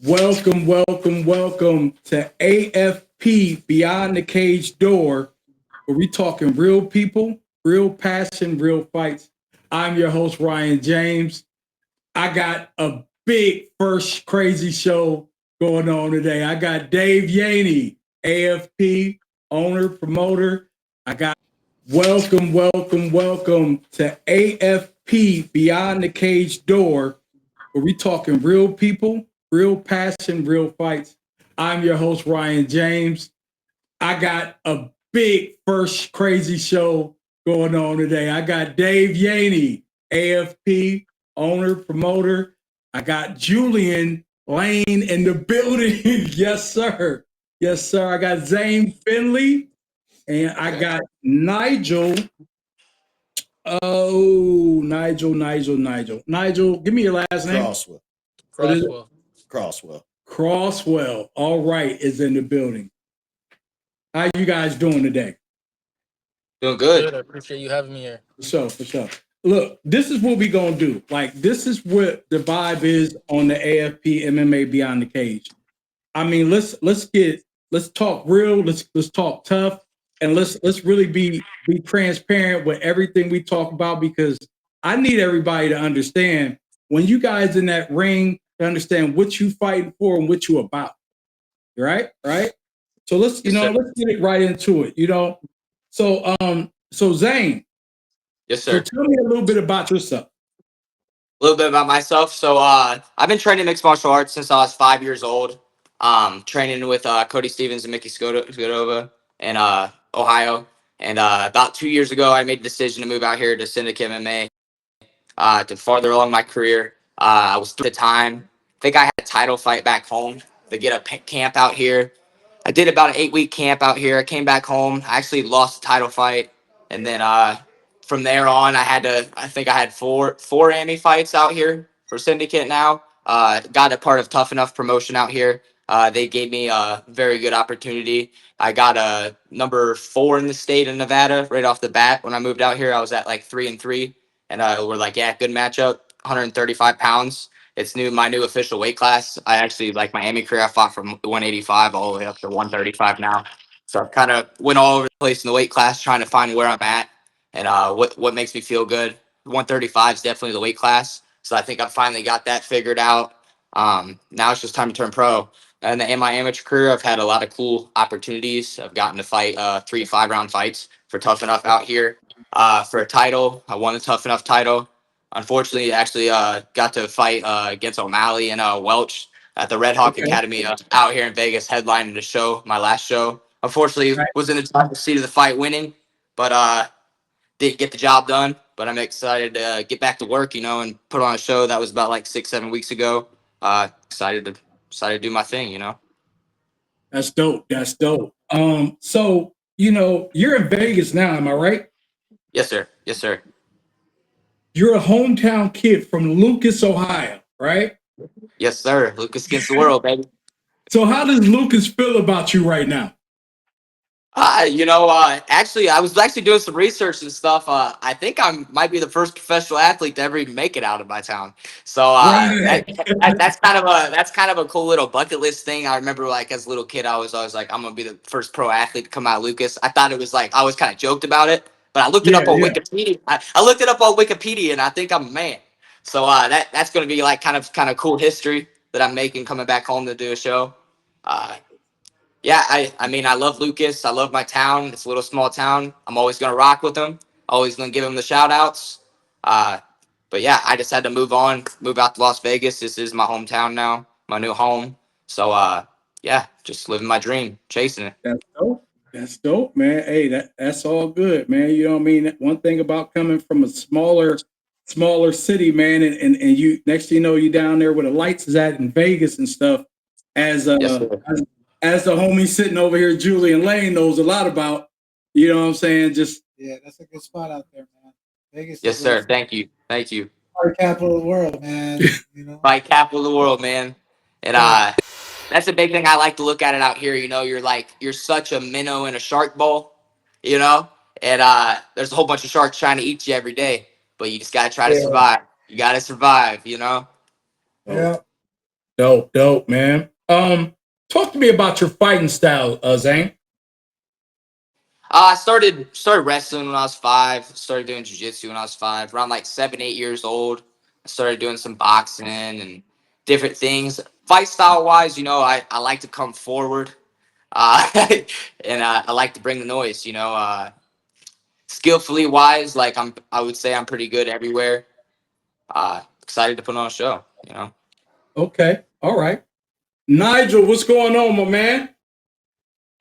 Welcome to AFP Beyond the Cage Door, where we talking real people, real passion, real fights. I'm your host, Ryan James. I got a big first crazy show going on today. I got Dave Yaney, AFP owner, promoter. I got welcome to AFP Beyond the Cage Door, where we talking real people, real passion, real fights. I'm your host, Ryan James. I got a big first crazy show going on today. I got Dave Yaney, AFP owner, promoter. I got Julian Lane in the building. Yes, sir. Yes, sir. I got Zane Finley and I got Nigel. Oh, Nigel. Nigel, give me your last name. Crosswell. Crosswell. All right, is in the building. How you guys doing today? Doing good. I appreciate you having me here. For sure. Look, this is what we gonna do. Like, this is what the vibe is on the AFP MMA Beyond the Cage. I mean, let's talk real. Let's talk tough, and let's really be transparent with everything we talk about, because I need everybody to understand when you guys in that ring to understand what you fighting for and what you about. Right? So let's get it right into it. So Zane. Yes, So sir. tell me a little bit about yourself. A little bit about myself. So I've been training mixed martial arts since I was 5 years old. Training with Cody Stevens and Mickey Skodova in Ohio. And about 2 years ago, I made the decision to move out here to Syndicate MMA to farther along my career. I was at the time. I think I had a title fight back home to get a camp out here. I did about an 8-week camp out here. I came back home. I actually lost the title fight, and then from there on, I think I had four AMI fights out here for Syndicate now. Got a part of Tough Enough promotion out here. They gave me a very good opportunity. I got a number 4 in the state of Nevada right off the bat. When I moved out here, I was at like 3-3, and we're like, yeah, good matchup, 135 pounds. It's my new official weight class. I actually, like my AMI career, I fought from 185 all the way up to 135 now. So I kind of went all over the place in the weight class trying to find where I'm at and what makes me feel good. 135 is definitely the weight class. So I think I finally got that figured out. Now it's just time to turn pro. And in my amateur career, I've had a lot of cool opportunities. I've gotten to fight 3 5-round fights for Tough Enough out here. For a title, I won the Tough Enough title. Unfortunately, actually got to fight against O'Malley and Welch at the Red Hawk Academy out here in Vegas, headlining the show, my last show. Unfortunately, was in the driver's seat of the fight winning, but didn't get the job done. But I'm excited to get back to work, and put on a show that was about like 6-7 weeks ago. Excited to do my thing, That's dope. So you're in Vegas now, am I right? Yes, sir. You're a hometown kid from Lucas, Ohio, right? Yes, sir. Lucas against the world, baby. So how does Lucas feel about you right now? Actually, I was actually doing some research and stuff. I think I might be the first professional athlete to ever even make it out of my town. So that's kind of a cool little bucket list thing. I remember, like, as a little kid, I was always like, I'm gonna be the first pro athlete to come out of Lucas. I thought it was like I always kind of joked about it, but I looked it up on Wikipedia. I looked it up on Wikipedia, and I think I'm a man. So that's gonna be like kind of cool history that I'm making coming back home to do a show. Yeah, I mean, I love Lucas. I love my town. It's a little small town. I'm always going to rock with them. Always going to give them the shout outs. But yeah, I just had to move out to Las Vegas. This is my hometown now, my new home. So yeah, just living my dream, chasing it. That's dope, man. Hey, that's all good, man. You know what I mean? One thing about coming from a smaller city, man, and you, next thing you know, you down there where the lights is at in Vegas and stuff. As as the homie sitting over here, Julian Lane, knows a lot about. You know what I'm saying? That's a good spot out there, man. Vegas. Yes, sir. Thank you. Fight capital of the world, man. Fight capital of the world, man. And that's a big thing. I like to look at it out here. You're such a minnow in a shark bowl, and there's a whole bunch of sharks trying to eat you every day, but you just gotta try to survive. You gotta survive, Yeah. Dope, man. Talk to me about your fighting style, Zane. I started wrestling when I was 5. Started doing jiu-jitsu when I was 5. Around like 7, 8 years old, I started doing some boxing and different things. Fight style wise, I like to come forward, and I like to bring the noise. Skillfully wise, like I would say I'm pretty good everywhere. Excited to put on a show. Okay, all right. Nigel, what's going on, my man?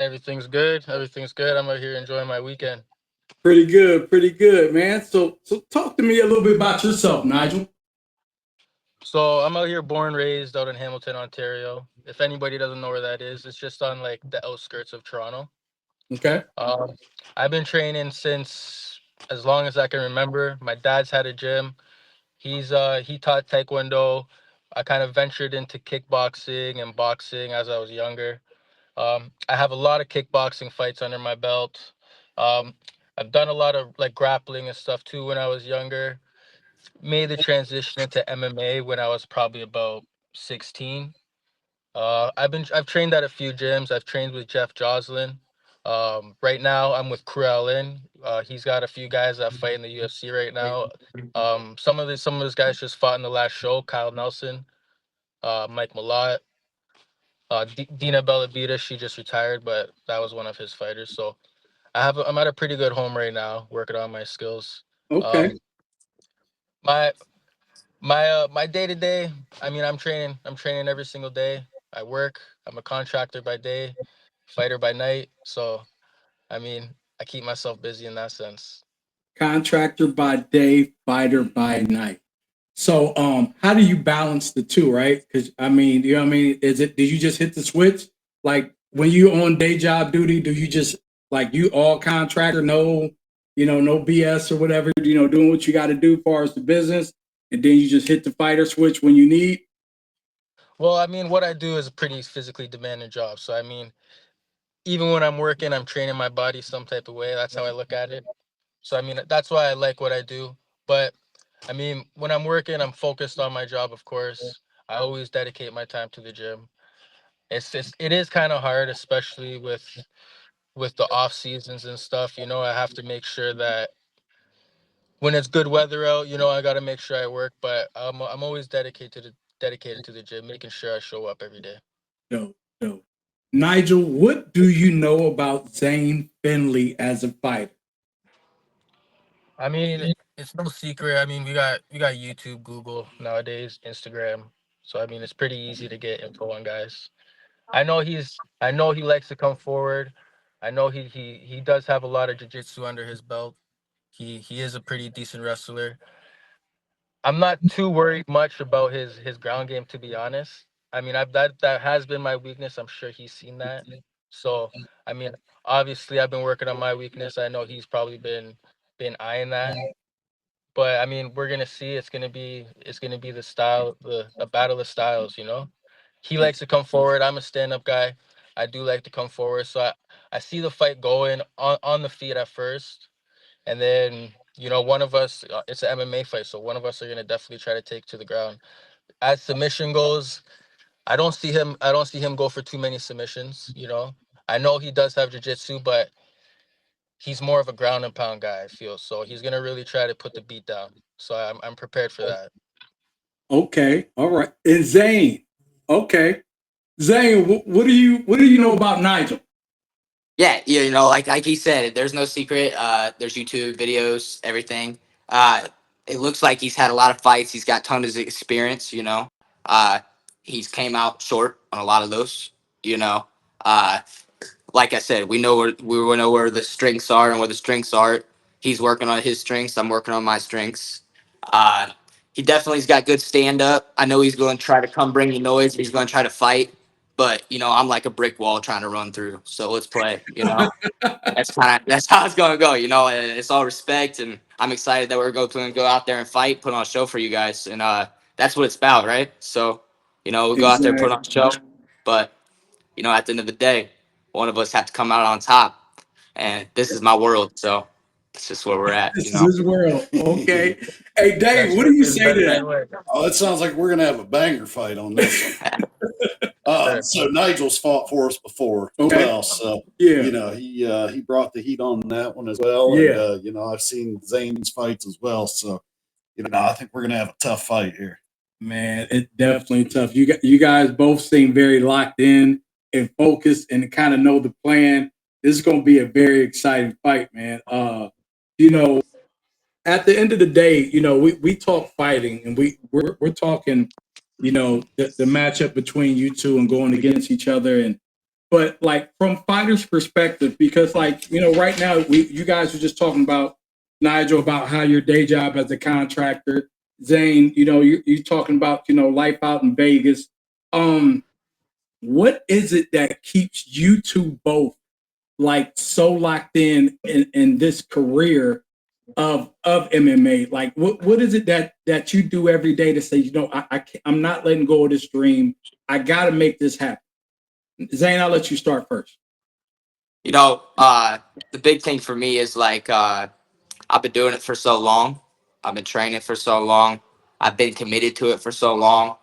Everything's good. Everything's good. I'm out here enjoying my weekend. Pretty good, man. So talk to me a little bit about yourself, Nigel. So I'm out here born, raised out in Hamilton, Ontario. If anybody doesn't know where that is, it's just on like the outskirts of Toronto. Okay. I've been training since as long as I can remember. My dad's had a gym. He taught Taekwondo. I kind of ventured into kickboxing and boxing as I was younger. I have a lot of kickboxing fights under my belt. Um, I've done a lot of like grappling and stuff too when I was younger. Made the transition into MMA when I was probably about 16. I've trained at a few gyms. I've trained with Jeff Joslin. Right now I'm with Crosswell. He's got a few guys that fight in the UFC right now. Some of those guys just fought in the last show. Kyle Nelson, Mike Malott, Dina Bellavita. She just retired, but that was one of his fighters. So I'm at a pretty good home right now, working on my skills. Okay. Um, my my day to day, I mean, I'm training every single day. I work. I'm a contractor by day, fighter by night. So I mean, I keep myself busy in that sense. Contractor by day, fighter by night. So how do you balance the two, right? Because I mean, you know what I mean? Did you just hit the switch? Like when you on day job duty, do you just like you all contractor, no BS or whatever, doing what you got to do as far as the business, and then you just hit the fighter switch when you need? Well, I mean, what I do is a pretty physically demanding job. So I mean, even when I'm working, I'm training my body some type of way. That's how I look at it. So I mean, that's why I like what I do. But I mean, when I'm working, I'm focused on my job, of course. I always dedicate my time to the gym. It is kind of hard, especially with the off seasons and stuff. I have to make sure that when it's good weather out, I got to make sure I work. But I'm always dedicated to the gym, making sure I show up every day. No. Nigel, what do you know about Zane Finley as a fighter? I mean, it's no secret. I mean, we got YouTube, Google nowadays, Instagram. So I mean, it's pretty easy to get info on guys. I know he likes to come forward. I know he does have a lot of jiu-jitsu under his belt. He is a pretty decent wrestler. I'm not too worried much about his ground game, to be honest. I mean, that has been my weakness. I'm sure he's seen that. So, I mean, obviously, I've been working on my weakness. I know he's probably been eyeing that. But I mean, we're gonna see. It's gonna be the battle of styles. He likes to come forward. I'm a stand-up guy. I do like to come forward. So I see the fight going on the feet at first. And then, one of us, it's an MMA fight, so one of us are gonna definitely try to take to the ground. As submission goes, I don't see him go for too many submissions. I know he does have jiu-jitsu, but he's more of a ground and pound guy, I feel. So he's gonna really try to put the beat down. So I'm prepared for that. Okay, all right. And Zane, okay, Zane, what do you know about Nigel? Yeah, like he said, there's no secret. There's YouTube videos, everything. It looks like he's had a lot of fights. He's got tons of experience. Uh, he's came out short on a lot of those. You know, uh, like I said, we know where the strengths are and where the strengths aren't. He's working on his strengths. I'm working on my strengths. Uh, he definitely's got good stand up. I know he's going to try to come bring the noise. He's going to try to fight, but I'm like a brick wall trying to run through. So let's play. That's how it's going to go. And it's all respect, and I'm excited that we're going to go out there and fight, put on a show for you guys, and that's what it's about, right? So we'll go out there, put on a show, but at the end of the day, one of us have to come out on top. And this is my world, so it's just where we're at. This is his world. Okay. Hey, Dave, what do you say to that? Oh, it sounds like we're gonna have a banger fight on this one. So Nigel's fought for us before as well. So Yeah. he brought the heat on that one as well. Yeah. And I've seen Zane's fights as well. So I think we're gonna have a tough fight here. Man, it's definitely tough. You guys both seem very locked in and focused and kind of know the plan. This is going to be a very exciting fight, man. At the end of the day, we talk fighting and we're talking, the matchup between you two and going against each other. But like from fighters' perspective, because right now you guys were just talking about Nigel about how your day job as a contractor. Zane, you're talking about, life out in Vegas. What is it that keeps you two both like so locked in this career of MMA? Like, what is it that you do every day to say, I'm not letting go of this dream. I got to make this happen. Zane, I'll let you start first. The big thing for me is I've been doing it for so long. I've been training for so long. I've been committed to it for so long.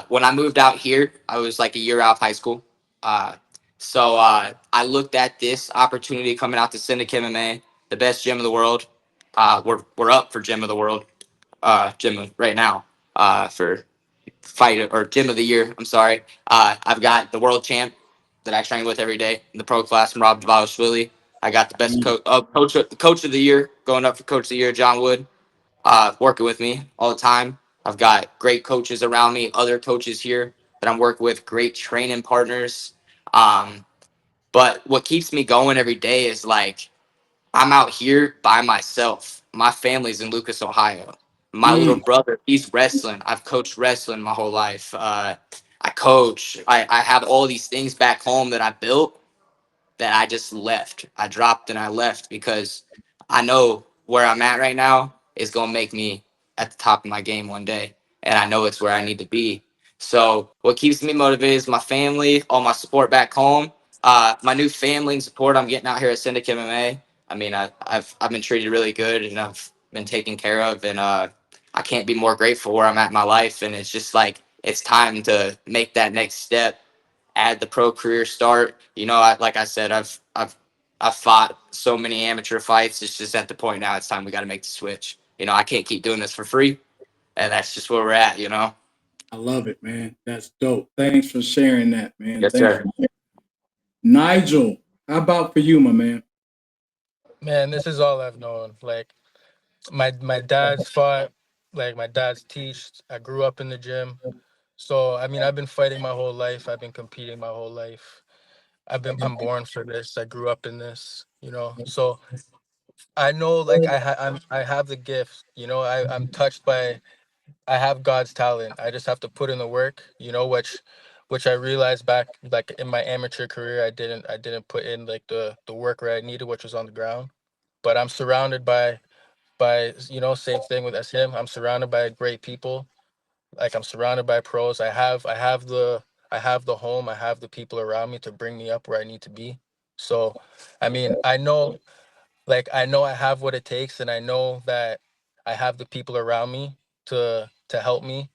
When I moved out here, I was like a year out of high school. So I looked at this opportunity coming out to Syndicate MMA, the best gym in the world. We're up for gym of the world, right now, for fight or gym of the year. I'm sorry. I've got the world champ that I train with every day in the pro class from Rob Dvalishvili. I got the best coach of the year going up for coach of the year, John Wood, working with me all the time. I've got great coaches around me, other coaches here that I'm working with, great training partners. But what keeps me going every day is I'm out here by myself. My family's in Lucas, Ohio. My little brother, he's wrestling. I've coached wrestling my whole life. I coach. I have all these things back home that I built that I just left. I dropped and I left because I know where I'm at right now is going to make me at the top of my game one day. And I know it's where I need to be. So what keeps me motivated is my family, all my support back home, my new family and support I'm getting out here at Syndicate MMA. I mean, I've been treated really good and I've been taken care of. And I can't be more grateful where I'm at in my life. And it's just it's time to make that next step, add the pro career start. Like I said, I've fought so many amateur fights. It's just at the point now it's time we got to make the switch. I can't keep doing this for free, and that's just where we're at. I love it, man. That's dope. Thanks for sharing that, man. Yes, sir. Nigel, how about for you, my man? Man, this is all I've known. Like my dad's fought, like my dad's teached. I grew up in the gym. So I mean I've been fighting my whole life. I've been competing my whole life. I'm born for this. I grew up in this. So I know I have the gift. I'm touched by, I have God's talent. I just have to put in the work, which I realized back like in my amateur career I didn't put in like the work where I needed, which was on the ground. But I'm surrounded by same thing with SM. I'm surrounded by great people. Like I'm surrounded by pros. I have the home, I have the people around me to bring me up where I need to be. So I mean, I know I have what it takes, and I know that I have the people around me to help me.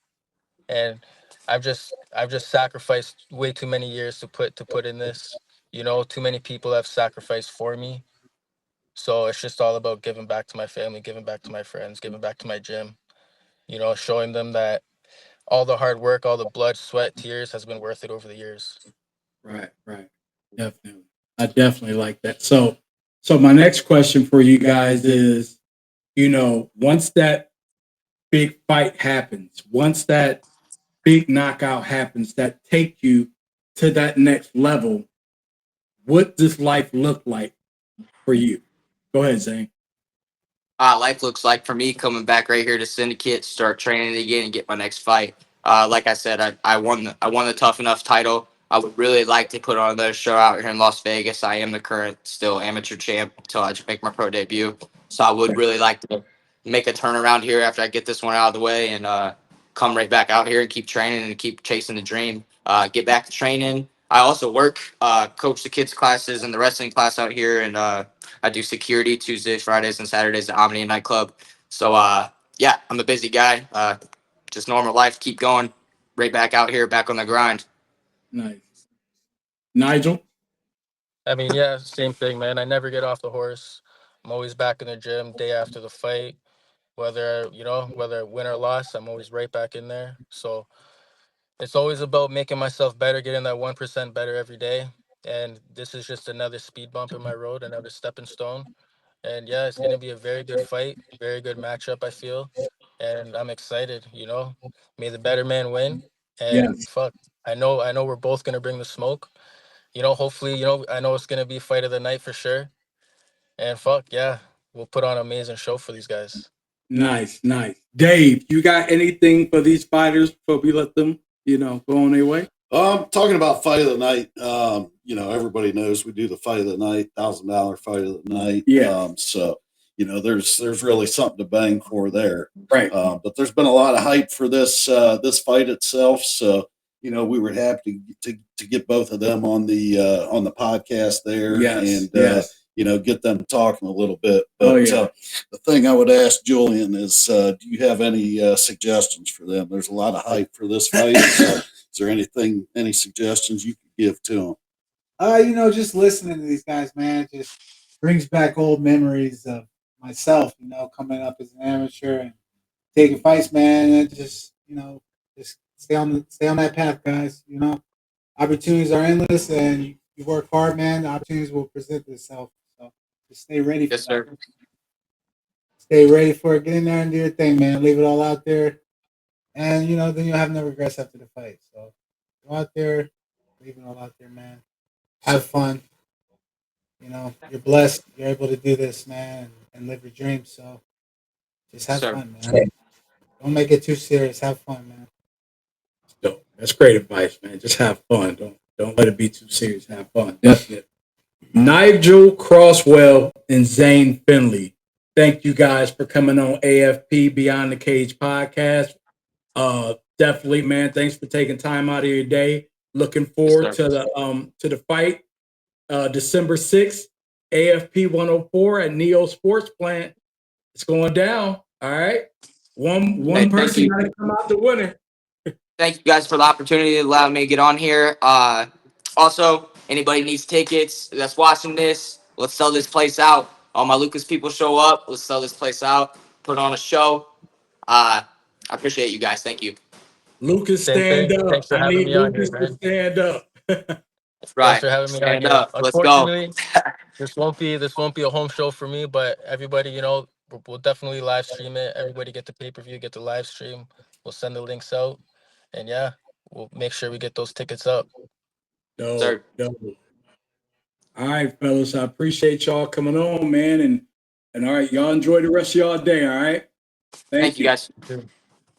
And I've just sacrificed way too many years to put in this. Too many people have sacrificed for me. So it's just all about giving back to my family, giving back to my friends, giving back to my gym, showing them that all the hard work, all the blood, sweat, tears has been worth it over the years. Right. Definitely. I definitely like that. So my next question for you guys is, once that big fight happens, once that big knockout happens that take you to that next level, what does life look like for you? Go ahead, Zane. Life looks like for me coming back right here to Syndicate, start training again, and get my next fight. Like I said, I won the Tough Enough title. I would really like to put on another show out here in Las Vegas. I am the current still amateur champ until I make my pro debut. So I would really like to make a turnaround here after I get this one out of the way and come right back out here and keep training and keep chasing the dream. Get back to training. I also work, coach the kids classes and the wrestling class out here, and I do security Tuesdays, Fridays, and Saturdays at Omni nightclub. So yeah, I'm a busy guy. Just normal life. Keep going. Right back out here, back on the grind. Nice. Nigel? I mean, yeah, same thing, man. I never get off the horse. I'm always back in the gym day after the fight. Whether whether win or loss, I'm always right back in there. So it's always about making myself better, getting that 1% better every day. And this is just another speed bump in my road, another stepping stone. And yeah, it's gonna be a very good fight, very good matchup, I feel. And I'm excited, May the better man win. And Yes. fuck, I know we're both gonna bring the smoke. Hopefully, I know it's gonna be fight of the night for sure. And fuck, yeah, we'll put on an amazing show for these guys. Nice. Dave, you got anything for these fighters before we let them, go on their way? Talking about fight of the night, everybody knows we do the fight of the night, $1,000 fight of the night. Yeah. So, there's really something to bang for there. Right. But there's been a lot of hype for this fight itself. So, we were happy to get both of them on the podcast there. Yes. And get them talking a little bit. But the thing I would ask Julian is, do you have any suggestions for them? There's a lot of hype for this fight. So is there any suggestions you could give to them? Just listening to these guys, man, it just brings back old memories of myself, coming up as an amateur and taking fights, man, and just stay on that path, guys. Opportunities are endless, and you work hard, man. The opportunities will present themselves. So just stay ready for Yes, sir. that. Stay ready for it. Get in there and do your thing, man. Leave it all out there. And, then you'll have no regrets after the fight. So go out there, leave it all out there, man. Have fun. You're blessed. You're able to do this, man, and live your dreams. So just have fun, man. Don't make it too serious. Have fun, man. Dope. That's great advice, man. Just have fun. Don't let it be too serious. Have fun. Definitely. Nigel, Crosswell, and Zane Finley. Thank you guys for coming on AFP Beyond the Cage podcast. Definitely, man. Thanks for taking time out of your day. Looking forward to the fight. December 6th, AFP 104 at Neo Sports Plant. It's going down. All right. One person got to come out the winner. Thank you guys for the opportunity to allow me to get on here. Also, anybody needs tickets that's watching this, let's sell this place out. All my Lucas people show up. Let's sell this place out. Put on a show. I appreciate you guys. Thank you. Lucas, stand up. Thanks for I having need me on Lucas here, to man. stand up. That's right. Thanks for having me Stand on here. up. Let's go. Unfortunately, this won't be a home show for me, but everybody, we'll definitely live stream it. Everybody get the pay-per-view, get the live stream. We'll send the links out. And yeah, we'll make sure we get those tickets up. Sir. Dope. All right, fellas. I appreciate y'all coming on, man. And all right, y'all enjoy the rest of y'all day, all right? Thank you, guys.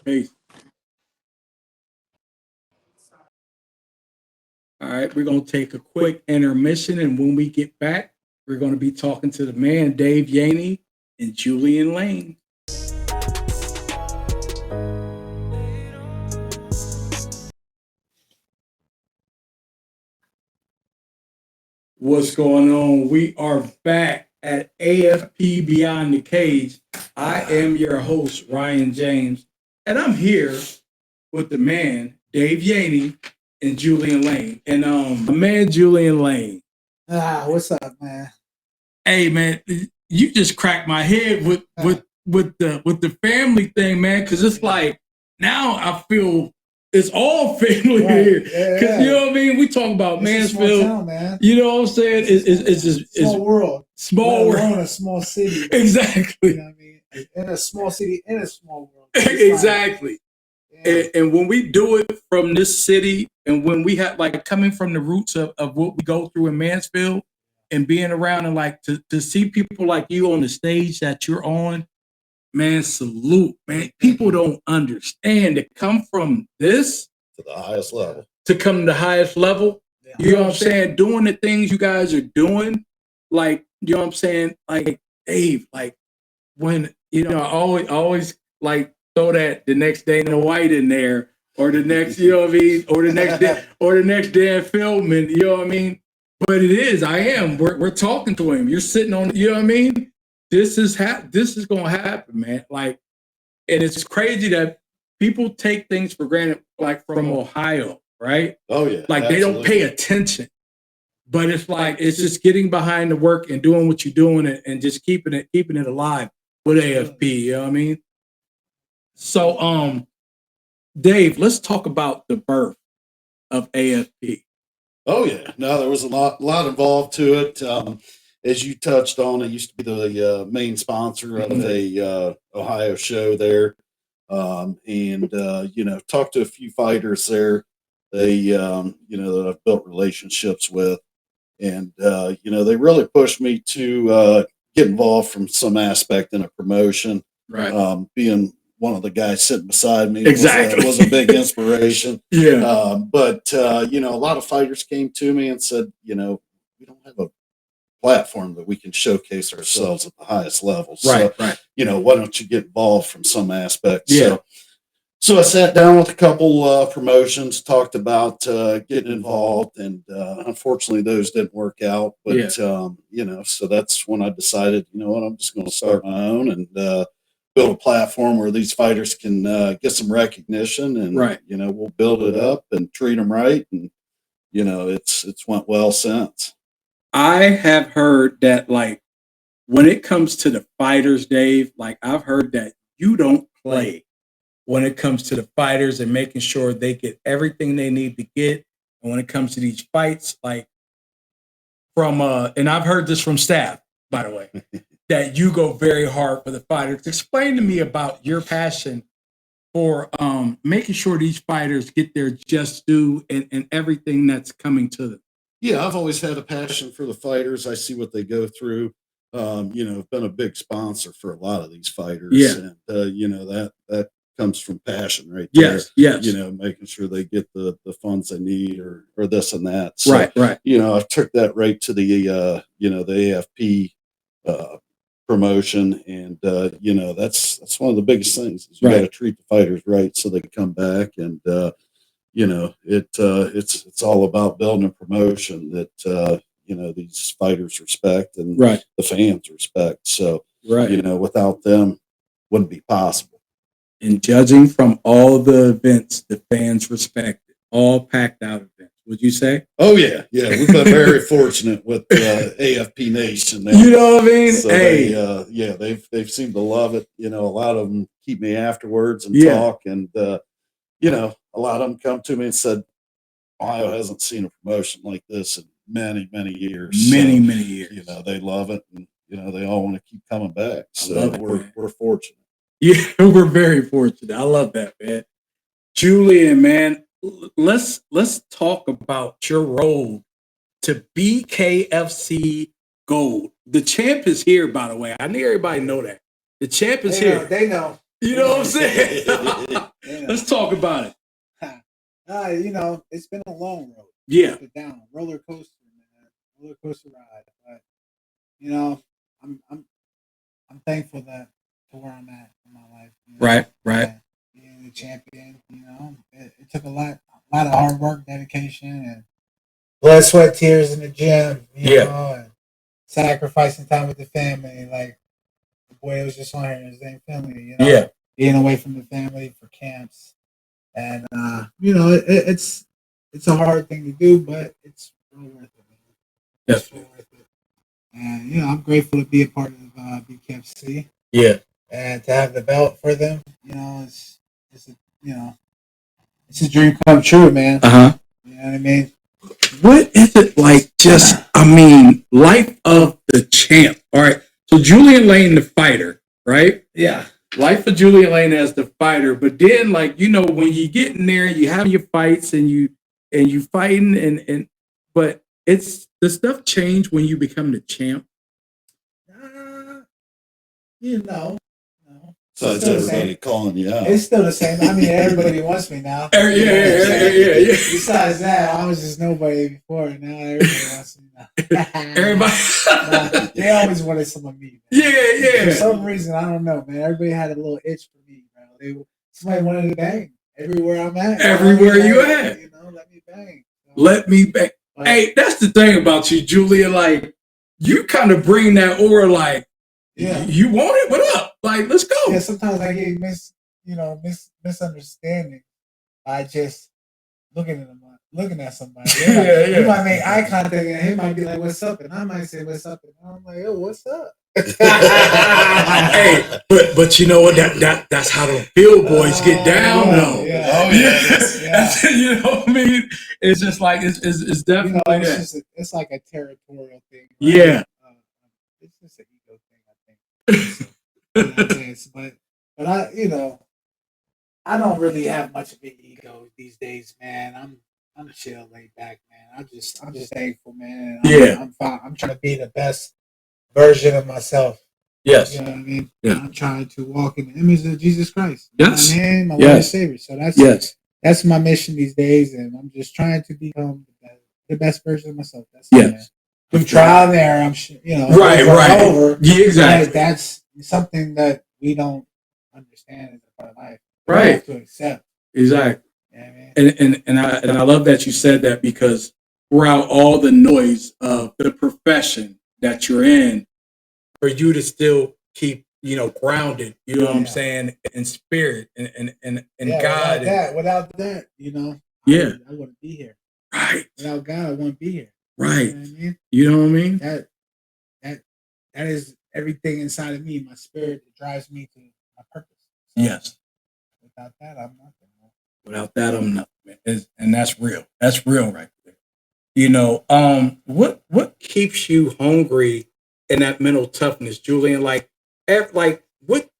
Peace. All right, we're going to take a quick intermission, and when we get back, we're going to be talking to the man, Dave Yaney and Julian Lane. What's going on? We are back at AFP Beyond the Cage. I am your host, Ryan James, and I'm here with the man, Dave Yaney, and Julian Lane. And the man, Julian Lane. What's up, man? Hey, man, you just cracked my head with the family thing, man, because it's like now I feel it's all family here. Because you know what I mean? We talk about it's Mansfield. A small town, man. You know what I'm saying? It's just small world. Small world. In a small city. Exactly. You know what I mean? In a small city, in a small world. Exactly. And when we do it from this city, and when we have like coming from the roots of what we go through in Mansfield and being around and like to see people like you on the stage that you're on, man, salute, man. People don't understand to come from this To the highest level. to come to the highest level. Yeah. You know what I'm saying? Doing the things you guys are doing, like, you know what I'm saying? Like, Dave, like when, I always like throw that the next day in the white in there, or the next, you know what I mean? Or the next day, or the next day in filming, you know what I mean? But it is, we're talking to him. You're sitting on, you know what I mean? This is going to happen, man. Like, And it's crazy that people take things for granted, like from Ohio, right? Oh yeah. Like they don't pay attention. But it's like it's just getting behind the work and doing what you're doing and just keeping it alive with AFP. You know what I mean? So, Dave, let's talk about the birth of AFP. Oh yeah, no, there was a lot involved to it. As you touched on, it used to be the main sponsor of a Ohio show there, and talked to a few fighters there. They that I've built relationships with, and they really pushed me to get involved from some aspect in a promotion. Right, being one of the guys sitting beside me exactly was a big inspiration. Yeah, but a lot of fighters came to me and said, we don't have a platform that we can showcase ourselves at the highest level. Right, so, why don't you get involved from some aspect? Yeah. So I sat down with a couple promotions, talked about getting involved, and unfortunately those didn't work out. But so that's when I decided, I'm just going to start my own and build a platform where these fighters can get some recognition, and we'll build it up and treat them right, and it's went well since. I have heard that, like, when it comes to the fighters, Dave, like I've heard that you don't play when it comes to the fighters and making sure they get everything they need to get. And when it comes to these fights, like and I've heard this from staff, by the way, that you go very hard for the fighters. Explain to me about your passion for making sure these fighters get their just due and everything that's coming to them. Yeah, I've always had a passion for the fighters. I see what they go through. I've been a big sponsor for a lot of these fighters. Yeah. And, that comes from passion right there. Yes. Making sure they get the funds they need or this and that. So, Right. I took that right to the, the AFP promotion. And, that's one of the biggest things is you got to treat the fighters right so they can come back. And, it's all about building a promotion that, these fighters respect and the fans respect. So, without them, wouldn't be possible. And judging from all the events, the fans respect it. All packed out events, would you say? Oh yeah. We've been very fortunate with AFP Nation. You know what I mean? So they've seemed to love it. A lot of them keep me afterwards and talk, and a lot of them come to me and said, Ohio hasn't seen a promotion like this in many years. Many years. They love it, and they all want to keep coming back. So we're fortunate. Yeah, we're very fortunate. I love that, man. Julian, man, let's talk about your road to BKFC Gold. The champ is here, by the way. I need everybody to know that. The champ is here. They know. You know what I'm saying? Let's talk about it. It's been a long road. Yeah. Up and down, roller coaster, man. Roller coaster ride. But I'm thankful that to where I'm at in my life. Right. Being the champion, it took a lot of hard work, dedication, and blood, sweat, tears in the gym. You know, and sacrificing time with the family. Like the boy that was just on here, Zane, Finley. Being away from the family for camps, and it's a hard thing to do, but it's really worth it. Man. It's really worth it. And I'm grateful to be a part of BKFC. Yeah. And to have the belt for them, it's a dream come true, man. You know what I mean? What is it like? Life of the champ. All right. So Julian Lane, the fighter, right? Yeah. Life of Julian Lane as the fighter, but then when you get in there, you have your fights and you fighting but does stuff change when you become the champ? No. So it's everybody calling you out. It's still the same. Everybody wants me now. Yeah. Besides that, I was just nobody before. Now everybody wants me now. Everybody. They always wanted some of me. Man. Yeah. For some reason, I don't know, man. Everybody had a little itch for me, bro. Somebody wanted to bang everywhere I'm at. Everywhere you at. Let me bang. Let me bang. Hey, that's the thing about you, Julia. Like, you kind of bring that aura, like, Yeah. You want it? What up? Like, let's go. Yeah, sometimes I get misunderstanding by just looking at somebody. Yeah. You might make eye contact and he might be like, "What's up?" and I might say, "What's up?" and I'm like, "Yo, what's up?" Hey, but you know what? That's how the field boys get down, though. Yeah. Oh yeah. You know what I mean? It's just like it's definitely it's like a territorial thing. Right? Yeah. It's just an ego thing, I think. So, but I don't really have much of an ego these days, man. I'm chill, laid back, man. I'm just thankful, man. I'm fine. I'm trying to be the best version of myself. Yes. You know what I mean? Yeah. I'm trying to walk in the image of Jesus Christ. Yes. My Lord and Savior. So that's my mission these days, and I'm just trying to become the best version of myself. That's it, man. Through trial and error, I'm sure, right. Over. Yeah, exactly. That's something that we don't understand as a part of life. Right. We have to accept. Exactly. Yeah, man. And I love that you said that, because throughout all the noise of the profession that you're in, for you to still keep, grounded, you know what I'm saying, in spirit and God. Without that, Yeah. I wouldn't be here. Right. Without God, I wouldn't be here. Right. You know what I mean? You know what I mean? That is everything inside of me, my spirit that drives me to my purpose. So, yes. Without that, I'm nothing. Without that, I'm nothing. And that's real. That's real right there. What keeps you hungry in that mental toughness, Julian? Like what,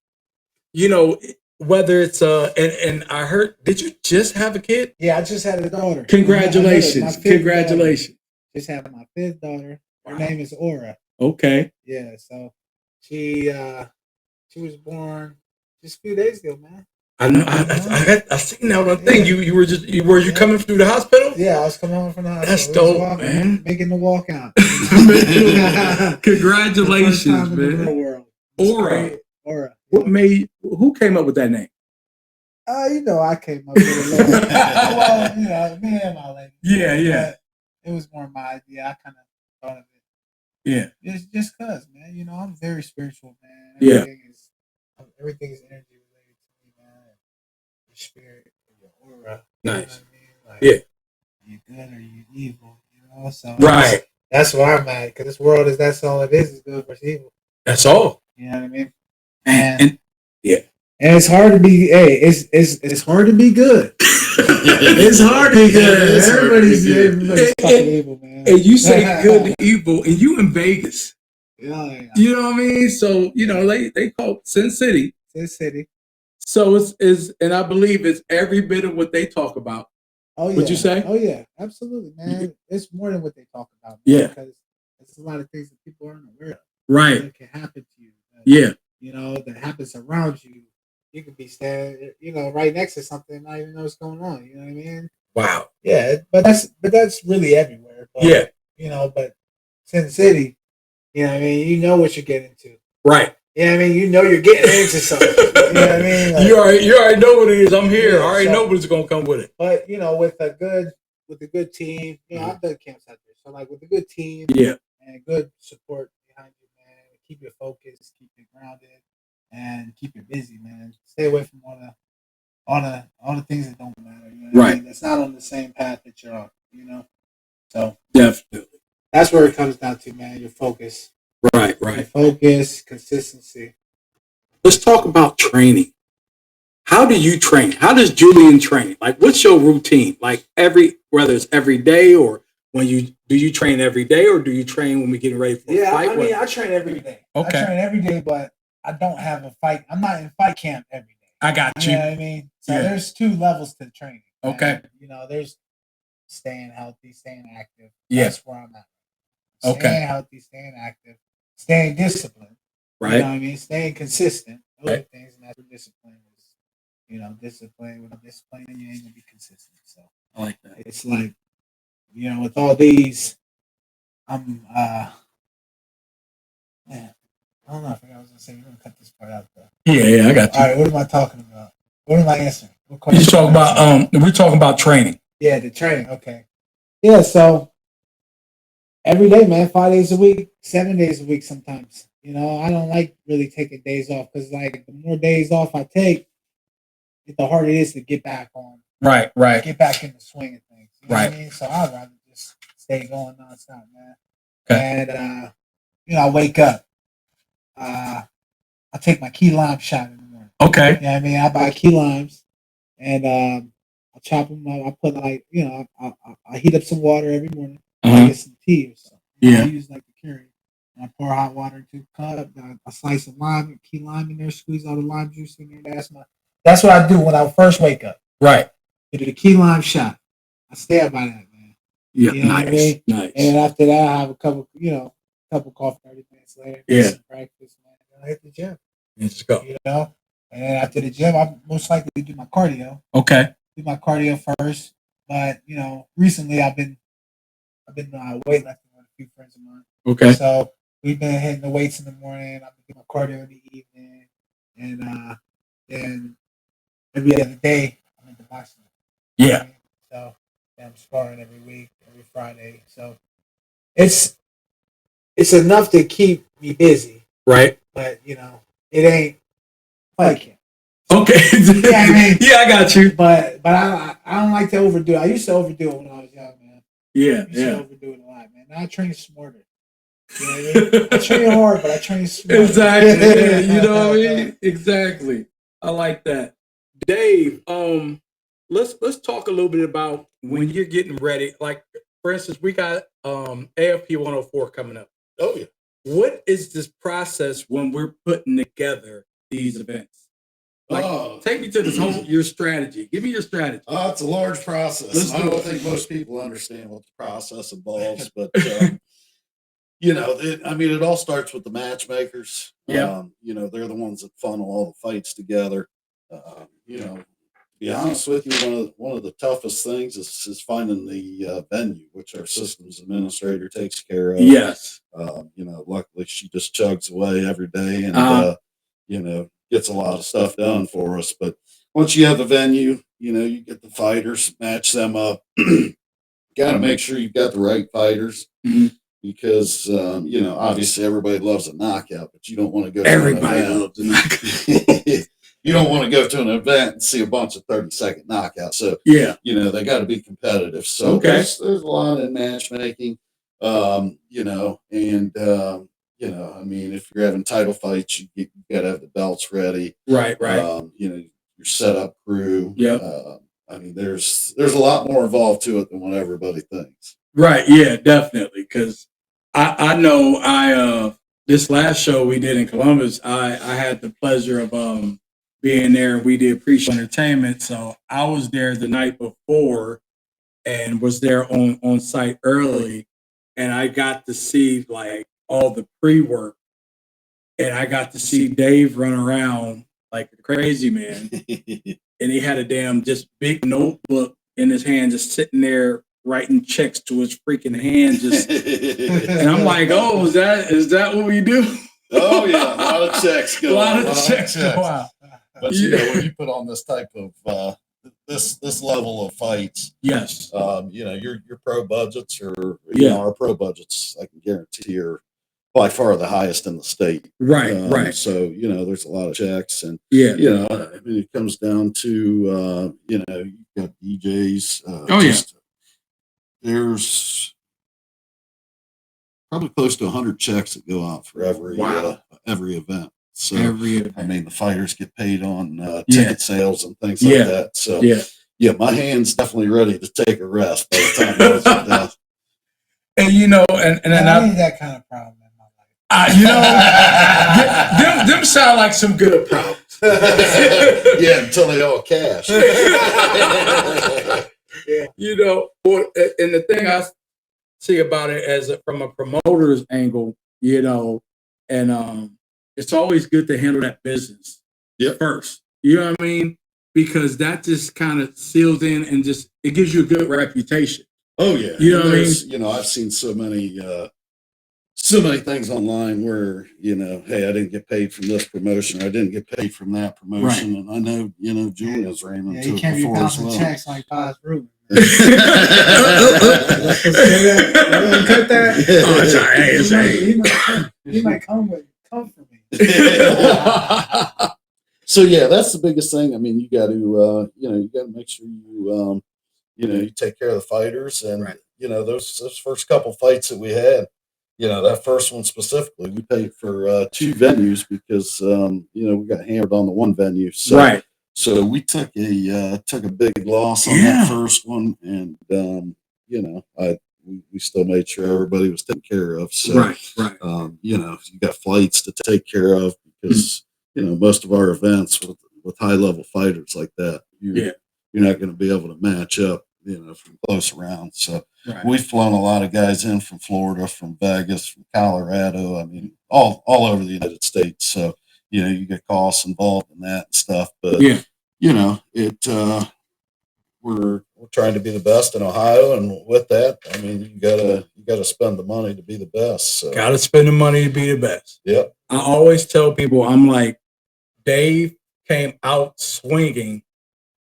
whether it's and I heard, did you just have a kid? Yeah, I just had a daughter. Congratulations. Congratulations. Daughter. Just had my 5th daughter. Her name is Aura. Okay. Yeah, so she was born just a few days ago, man. I know. I seen that one thing. You were you coming through the hospital? Yeah, I was coming home from the hospital. That's dope, man. Making the walk out. Congratulations, man. Aura. Who came up with that name? I came up with it. Well, me and my lady. Yeah. It was more my idea. I kind of thought of it. Yeah. Just cause, man. I'm very spiritual, man. Everything is energy related to me, man. Your spirit, your aura. Nice. You know what I mean? Like, you good or you evil, So right. That's where I'm at, because this world that's all it is good versus evil. That's all. You know what I mean? And and it's hard to be. Hey, it's hard to be good. It's hard to be good. Everybody's fucking evil, man. And you say good to evil, and you in Vegas. Yeah. You know what I mean? So they call it Sin City. Sin City. So it's and I believe it's every bit of what they talk about. Oh yeah. Would you say? Oh yeah, absolutely, man. It's more than what they talk about. Man, yeah. Because there's a lot of things that people aren't aware of. Right. That can happen to you. Yeah. That happens around you. You could be standing, right next to something, not even know what's going on. You know what I mean? Wow. Yeah, but that's really everywhere. But, yeah. But Sin City, I mean, you know what you're getting into. Right. Yeah, I mean, you're getting into something. You know what I mean? Like, you already know what it is. I'm here. I already know what's gonna come with it. But with a good team, I've done camps out there. So like with a good team, and good support behind you, man, keep your focus, keep it grounded, and keep it busy, man. Stay away from all the things that don't matter. You know what I mean? That's not on the same path that you're on. So definitely, that's where it comes down to, man. Your focus. Right. Your focus, consistency. Let's talk about training. How do you train? How does Julian train? Like, what's your routine? Like whether it's every day or do you train every day or do you train when we get ready for a fight? I train every day. Okay. I train every day, but I don't have a fight. I'm not in fight camp every day. I got you. You know what I mean? So there's 2 levels to training. Okay. There's staying healthy, staying active. Yeah. That's where I'm at. Staying healthy, staying active, staying disciplined. Right. You know what I mean? Staying consistent. Those are things, and that's what discipline is. Discipline. Without discipline, you ain't gonna be consistent. So I like that. It's like, with all these, I'm man, I don't know. I forgot what I was gonna say. We're gonna cut this part out though. Yeah, I got you. All right, what am I talking about? What am I answering? You talking about we're talking about training. Yeah, the training. Okay. Yeah, so every day, man, 5 days a week, 7 days a week sometimes. You know, I don't like really taking days off because, like, the more days off I take, the harder it is to get back on. Right. Get back in the swing of things. You know Right. what I mean? So I'd rather just stay going nonstop, man. Okay. And, you know, I wake up. I take my key lime shot in the morning. Okay. You know what I mean? I buy key limes and I chop them up. I put, like, you know, I heat up some water every morning. I get some tea or something. Yeah. I use like the Keurig. And I pour hot water into a cup. I slice of lime, key lime in there, squeeze all the lime juice in there. That's what I do when I first wake up. Right. I do the key lime shot. I stand by that, man. Yeah. You know what I mean? Nice. And then after that, I have a couple coffee 30 minutes later. Yeah. Some breakfast, man. And I hit the gym. Let's go. You know? And then after the gym, I most likely do my cardio. Okay. Do my cardio first. But, you know, recently I've been weightlifting with a few friends of mine. Okay. So we've been hitting the weights in the morning. I've been doing my cardio in the evening. And then every other day, I'm into boxing. Yeah. So I'm sparring every week, every Friday. So it's enough to keep me busy. Right. But, you know, it ain't fight camp. Okay. Yeah, I mean, yeah, I got you. But I don't like to overdo it. I used to overdo it when I was young, man. Yeah. I used to overdo it a lot, man. Now I train smarter. You know what I mean? I train hard, but I train smarter. Exactly. Yeah, you know what I mean? Exactly. I like that. Dave, let's talk a little bit about when you're getting ready. Like, for instance, we got AFP 104 coming up. Oh yeah. What is this process when we're putting together these events? Like, take me to this whole your strategy. Give me your strategy. It's a large process. I don't think most people understand what the process involves, but you know, it all starts with the matchmakers. Yeah. You know, they're the ones that funnel all the fights together. You know, to be honest with you, one of the toughest things is finding the venue, which our systems administrator takes care of. Yes. You know, luckily she just chugs away every day and you know, gets a lot of stuff done for us. But once you have the venue, you know, you get the fighters, match them up. Got to make sure you've got the right fighters. Mm-hmm. Because you know, obviously everybody loves a knockout, but you don't want to go. Everybody loves a knockout. You don't want to go to an event and see a bunch of 30-second knockouts. So yeah, you know, they got to be competitive. So there's a lot in matchmaking. You know, and you know, I mean, if you're having title fights, you got to have the belts ready. Right. You know, your setup crew. Yeah. I mean, there's a lot more involved to it than what everybody thinks. Right. Yeah, definitely. Because I know this last show we did in Columbus, I had the pleasure of being there. We did pre-show entertainment, so I was there the night before and was there on site early, and I got to see like all the pre-work, and I got to see Dave run around like a crazy man, and he had a damn just big notebook in his hand, just sitting there writing checks to his freaking hand, just and I'm like, oh, is that what we do? Oh yeah, a lot of checks go. A lot of checks go out. But you know, when you put on this type of this level of fights, yes, you know, your pro budgets are yeah, our pro budgets, I can guarantee, are by far the highest in the state. Right. So you know, there's a lot of checks, and yeah, you know, I mean, it comes down to you know, you got DJs. There's probably close to 100 checks that go out for every event. So I mean, the fighters get paid on ticket sales and things like that. So yeah, my hand's definitely ready to take a rest by the time those are done. And you know, and I need that kind of problem in my life. You know, them sound like some good problems. Yeah, until they all cash. Yeah. You know, and the thing I see about it as from a promoter's angle, you know, and it's always good to handle that business first. You know what I mean? Because that just kind of seals in and just it gives you a good reputation. Oh yeah, you know what I mean? You know, I've seen so many things online where, you know, hey, I didn't get paid from this promotion, or I didn't get paid from that promotion, and I know, you know, Julian's ran into it before as well. Checks like God's Ruben. Cut that. He might come with come for me. So yeah, that's the biggest thing. I mean, you got to, you got to make sure you take care of the fighters, and Right. those first couple fights that we had, that first one specifically, we paid for 2 venues because we got hammered on the one venue. So, Right. So we took a big loss on that first one, and we still made sure everybody was taken care of. So, right. You got flights to take care of because most of our events with high level fighters like that, you're not going to be able to match up, from close around. So we've flown a lot of guys in from Florida, from Vegas, from Colorado. I mean, all over the United States. So you get costs involved in that and stuff, but we're trying to be the best in Ohio, and with that, I mean, you gotta spend the money to be the best. So. Gotta spend the money to be the best. Yep. I always tell people, I'm like, Dave came out swinging.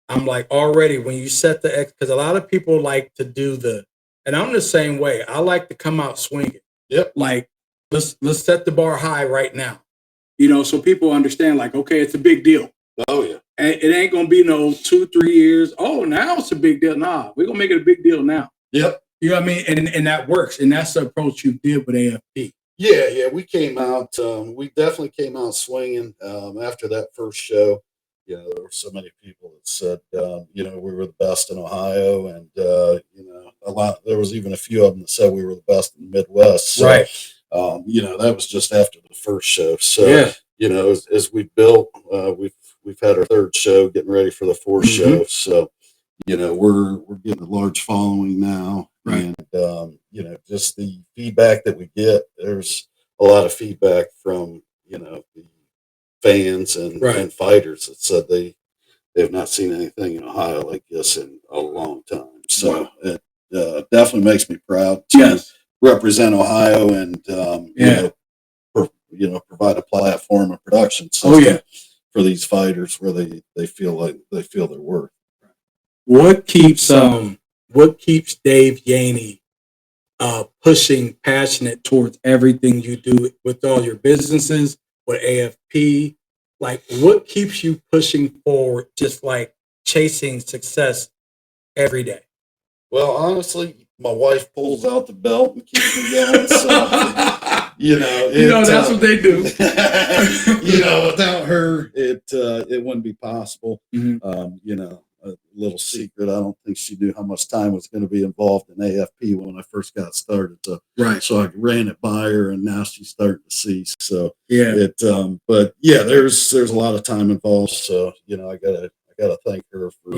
I'm like, already when you set the because a lot of people like to do and I'm the same way. I like to come out swinging. Yep. Like, let's set the bar high right now. So people understand, like, okay, it's a big deal. Oh yeah. And it ain't gonna be no 2-3 years. Oh, now it's a big deal. Nah, we're gonna make it a big deal now. Yep. You know what I mean? And that works. And that's the approach you did with AFP. Yeah, we came out. We definitely came out swinging after that first show. There were so many people that said, we were the best in Ohio, and a lot. There was even a few of them that said we were the best in the Midwest. So, right. That was just after the first show. So, as we built, we've had our third show, getting ready for the fourth show. So, we're getting a large following now. Right. And, just the feedback that we get, there's a lot of feedback from, the fans and fighters that said they've not seen anything in Ohio like this in a long time. So it definitely makes me proud to represent Ohio and, provide a platform of production system for these fighters where they feel their worth. What keeps Dave Yaney pushing, passionate towards everything you do with all your businesses, with AFP? Like, what keeps you pushing forward, just like chasing success every day? Well, honestly, my wife pulls out the belt and keeps me going. So, that's what they do. Without her, it wouldn't be possible. Mm-hmm. A little secret. I don't think she knew how much time was going to be involved in AFP when I first got started. So, so I ran it by her, and now she's starting to see. So, there's a lot of time involved. So, I gotta thank her for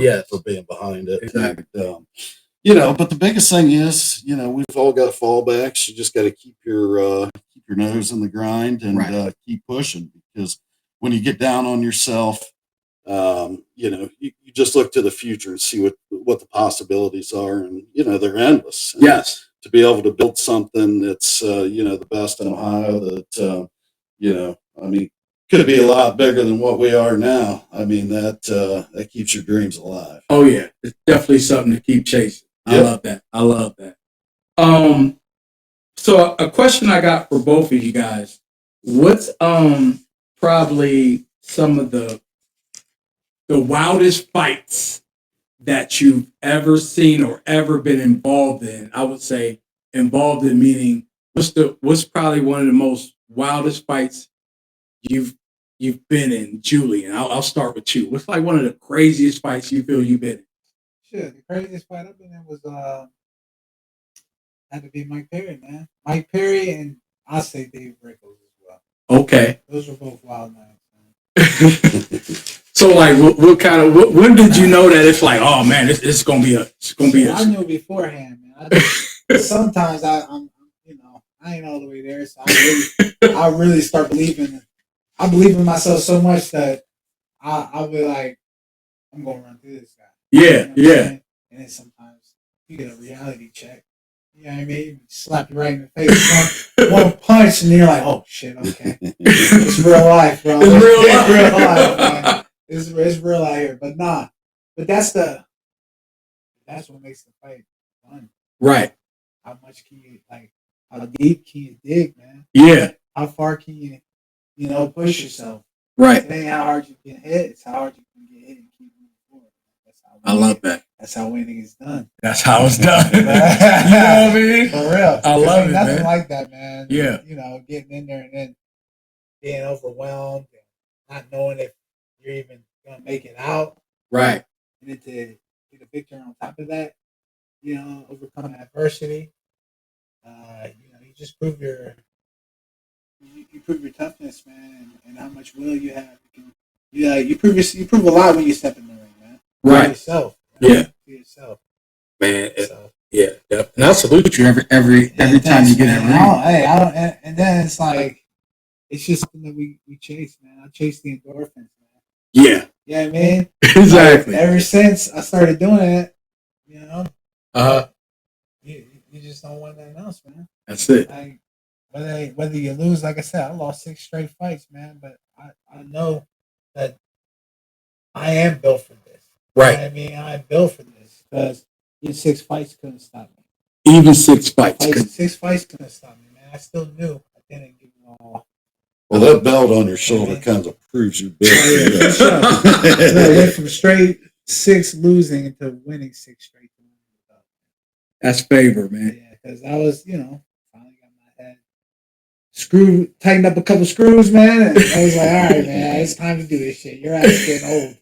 being behind it. Exactly. And, but the biggest thing is, we've all got fallbacks. You just got to keep your nose in the grind and keep pushing, because when you get down on yourself, you just look to the future and see what the possibilities are, and they're endless. And to be able to build something that's the best in Ohio, that I mean, could be a lot bigger than what we are now. I mean, that keeps your dreams alive. Oh yeah, it's definitely something to keep chasing. Yep. I love that. So a question I got for both of you guys: what's probably some of the wildest fights that you've ever seen or ever been involved in? I would say involved in, meaning what's probably one of the most wildest fights you've been in, Julian? I'll start with you. What's like one of the craziest fights you feel you've been in? Shit, the craziest fight I've been in was had to be Mike Perry, man. Mike Perry, and I'll say Dave Rickles as well. Okay. Those were both wild nights, man. So, like, what kind of when did you know that it's like, oh man, it's gonna be a I knew beforehand, man. Sometimes I'm I ain't all the way there, so I really start believing. I believe in myself so much that I'll be like, I'm gonna run through this guy. And then sometimes you get a reality check. You know what I mean? Slap you right in the face. One punch, and you're like, oh shit, okay. It's real life, bro. It's real life, man. It's real out here. But nah. But that's what makes the fight fun. Right. How much can you, like, how deep can you dig, man? Yeah. How far can you push yourself. Right. It ain't how hard you can hit; it's how hard you can get hit and keep moving forward. I love that. That's how winning is done. That's how it's done. You know what I mean? For real. I love it, nothing man. like that, man. Yeah. Getting in there and then being overwhelmed and not knowing if you're even gonna make it out. Right. And then to get a victory on top of that, overcome adversity. You just prove your toughness, man, and how much will you have. You prove a lot when you step in the ring, man. Right. For yourself. Yeah. For yourself. Man. So, yeah. And I salute you every time you get in the ring. Hey, I don't. And then it's like it's just something that we chase, man. I chase the endorphins, man. Yeah. Yeah, I mean, exactly. Ever since I started doing it, you just don't want nothing else, man. That's it. Like whether you lose, like I said, I lost 6 straight fights, man. But I know that I am built for this. Right. You know what I mean, I'm built for this because 6 fights couldn't stop me. Even 6 fights. 6 fights couldn't stop me, man. I still knew I didn't give it all. Well, that belt on your shoulder kind of proves you built. I went from straight 6 losing into winning 6 straight. That's favor, man. Yeah, because I was, finally got my head tightened up a couple screws, man. And I was like, all right, man, it's time to do this shit. Your ass is getting old.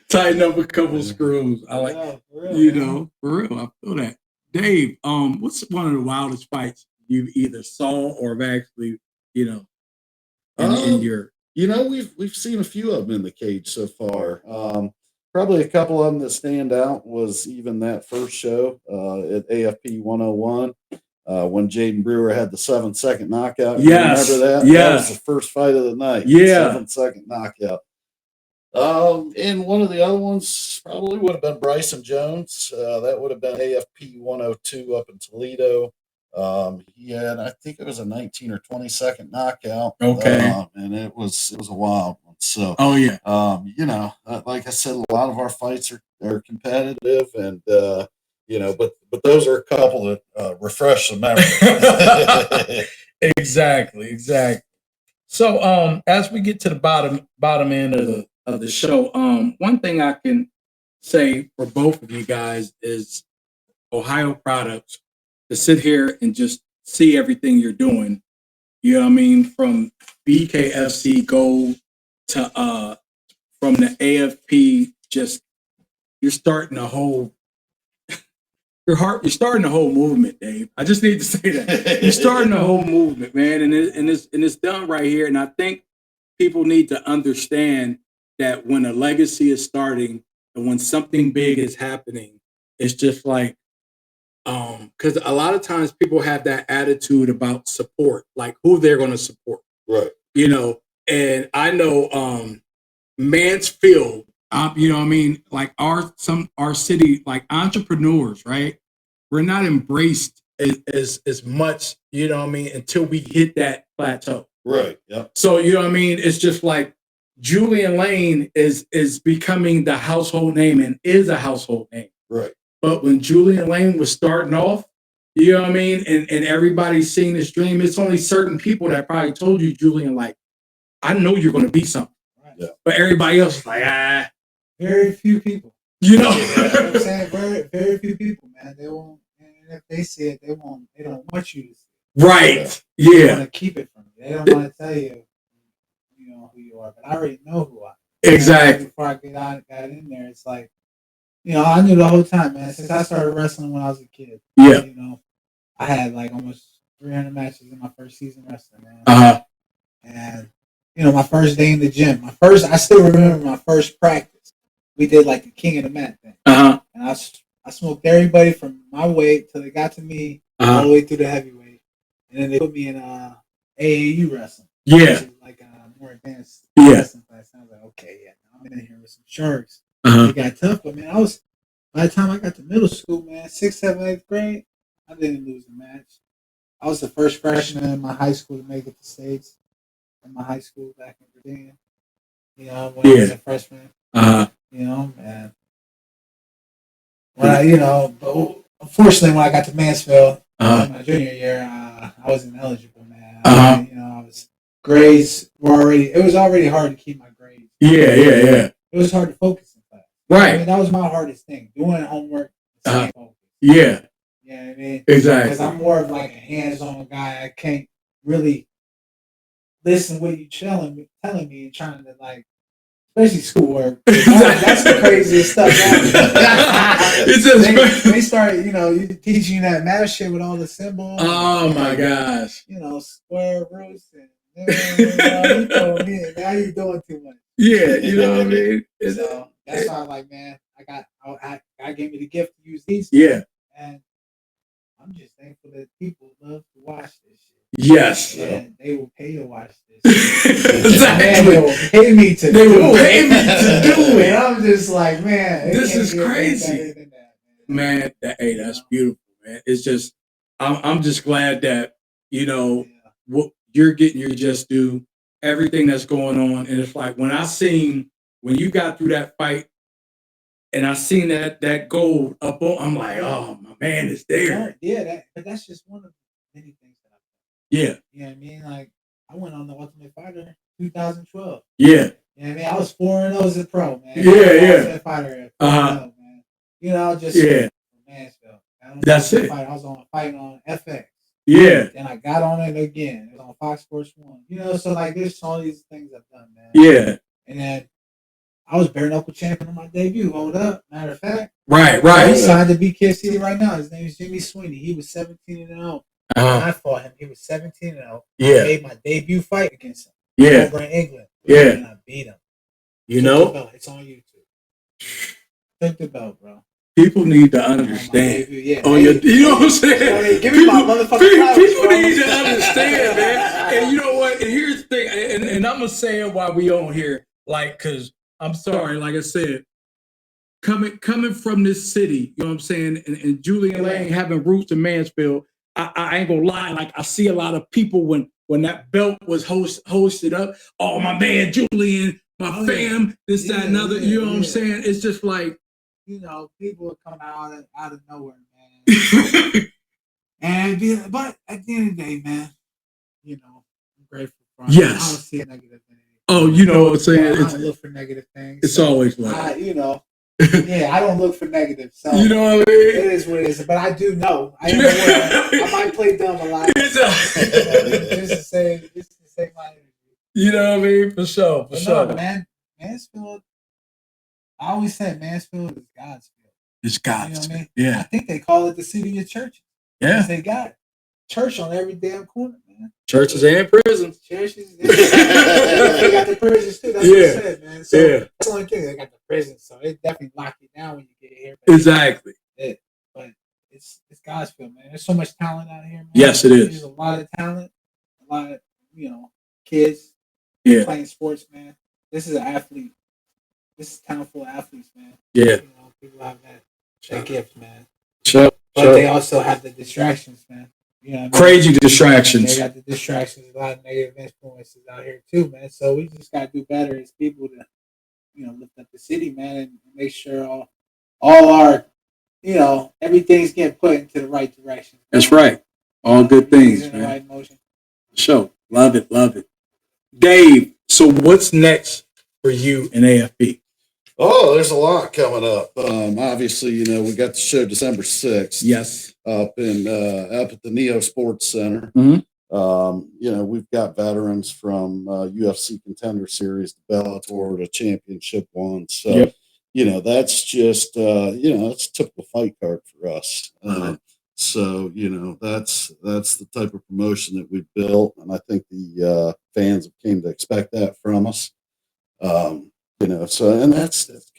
Tighten up a couple screws. I like, for real, for real. I feel that. Dave, what's one of the wildest fights you either saw or have actually, in your? We've seen a few of them in the cage so far. Probably a couple of them that stand out was even that first show at AFP 101 when Jaden Brewer had the 7-second knockout. Yes. You remember that? Yeah. That was the first fight of the night. Yeah. 7-second knockout. And one of the other ones probably would have been Bryson Jones. That would have been AFP 102 up in Toledo. He had, I think it was a 19 or 20-second knockout. Okay. And it was a wild one. So, yeah. Like I said, a lot of our fights are competitive, and but those are a couple that refresh the memory. Exactly. So, as we get to the bottom end of the show, one thing I can say for both of you guys is Ohio products. To sit here and just see everything you're doing, you know what I mean, from BKFC Gold to from the AFP, just you're starting a whole you're starting a whole movement, Dave. I just need to say that. You're starting a whole movement, man, and it's done right here. And I think people need to understand that when a legacy is starting and when something big is happening, it's just like because a lot of times people have that attitude about support, like who they're going to support. Right. And I know Mansfield, you know what I mean? Like our city, like entrepreneurs, right? We're not embraced as much, you know what I mean, until we hit that plateau. Right. Yeah. So, you know what I mean? It's just like Julian Lane is becoming the household name and is a household name. Right. But when Julian Lane was starting off, you know what I mean? And everybody's seeing this dream. It's only certain people that probably told you, Julian, like, I know you're going to be something. Yeah. But everybody else is like, Very few people. You know? I'm saying? Very, very few people, man. They won't, and if they see it, they don't want you to see it. Right. They Yeah. want to keep it from you. They don't want to tell you, who you are. But I already know who I am. Exactly. Before I got in there, it's like, I knew the whole time, man. Since I started wrestling when I was a kid. Yeah. I had like almost 300 matches in my first season wrestling, man. And my first day in the gym, I still remember my first practice. We did like the King of the Mat thing. And I smoked everybody from my weight till they got to me, all the way through the heavyweight. And then they put me in AAU wrestling. Yeah. Like a more advanced wrestling class. And I was like, okay, yeah, I'm in here with some sharks. It got tough, but man, by the time I got to middle school, man, 6th, 7th, 8th grade, I didn't lose a match. I was the first freshman in my high school to make it to states. In my high school back in Virginia, when I was a freshman, and but unfortunately, when I got to Mansfield my junior year, I wasn't eligible, man. You know, grades were it was already hard to keep my grades. Yeah. It was hard to focus in class. Right. I mean, that was my hardest thing, doing homework. Yeah. You know what I mean? Exactly. Because I'm more of like a hands-on guy. I can't really listen to what you telling me and trying to like, especially schoolwork. That's the craziest stuff. It's just they start, you know, teaching you that math shit with all the symbols. Oh my gosh. You know, square roots and you told me now you're doing too much. Yeah, you know what I mean? So that's why I'm like, man, God gave me the gift to use these. Yeah. And I'm just thankful that people love to watch this shit. Yes. And they will pay to watch this. Exactly. They will pay me to They do will it. pay me to do it. And I'm just like, man, it This can't is get any crazy. better than that, Man, hey, that's beautiful, man. It's just, I'm just glad that, you know, what you're getting your just due, everything that's going on. And it's like, when you got through that fight and I seen that gold up on, I'm like, oh, my man is there. Yeah, but that's just one of many things that I've done. Yeah. You know what I mean? Like, I went on the Ultimate Fighter 2012. Yeah. You know what I mean? I was 4-0 as a pro, man. Yeah. Ultimate Fighter. Man. You know, just Mansfield. That's it. I was fighting on FX. Yeah. Then I got on it again. It was on Fox Sports 1. You know, so like there's all these things I've done, man. Yeah. And then I was bare knuckle champion on my debut. Hold up. Matter of fact. Right. He signed to BKFC right now. His name is Jimmy Sweeney. He was 17-0. I fought him. He was 17-0. Yeah. I made my debut fight against him. Yeah. Over in England. Yeah. And I beat him. You know? It's on YouTube. Take the belt, bro. People need to understand. Yeah. You know what I'm saying? Give me my motherfucking flowers, people bro. need to understand, man. And you know what? And here's the thing. And I'm gonna say it while we on here, like, cause I'm sorry, like I said, coming from this city, you know what I'm saying, and Julian Lane having roots in Mansfield, I ain't gonna lie. Like, I see a lot of people when that belt was hosted up. Oh, my man Julian, my fam, this, that, and other. You know what I'm saying? It's just like, you know, people would come out of nowhere, man. But at the end of the day, man, you know, I'm grateful for it. Yes. I don't see a negative thing. Oh, you know what I'm saying? I don't look for negative things. It's always like, I don't look for negative. So you know what I mean? It is what it is. But I do know. I might play dumb a lot. Just to say my energy. You know what I mean? For sure. No, man, Mansfield. I always said Mansfield is God's field. It's God's. You know what I mean? Yeah. I think they call it the city of churches. Yeah. They got church on every damn corner, man. Churches and prisons. Churches. They got the prisons too. That's what I said, man. So that's the only thing. They got the prisons, so it definitely lock you down when you get here. Exactly. But it's God's field, man. There's so much talent out here, man. Yes, it is. There's a lot of talent, a lot of kids playing sports, man. This is an athlete. This is a town full of athletes, man. Yeah. People have that gift, man. Sure. But they also have the distractions, man. You know what I mean? Crazy distractions. They got the distractions, a lot of negative influences out here too, man. So we just gotta do better as people to, lift up the city, man, and make sure all our, everything's getting put into the right direction. That's right. All good things, in man. the right motion. Sure. Love it. Dave, so what's next for you in AFP? Oh, there's a lot coming up. Obviously, we got the show December 6th. Yes. Up at the Neo Sports Center. Mm-hmm. We've got veterans from UFC Contender Series, the Bellator, the Championship one. So, that's just, that's a typical fight card for us. So, that's the type of promotion that we built, and I think the fans have came to expect that from us. And that's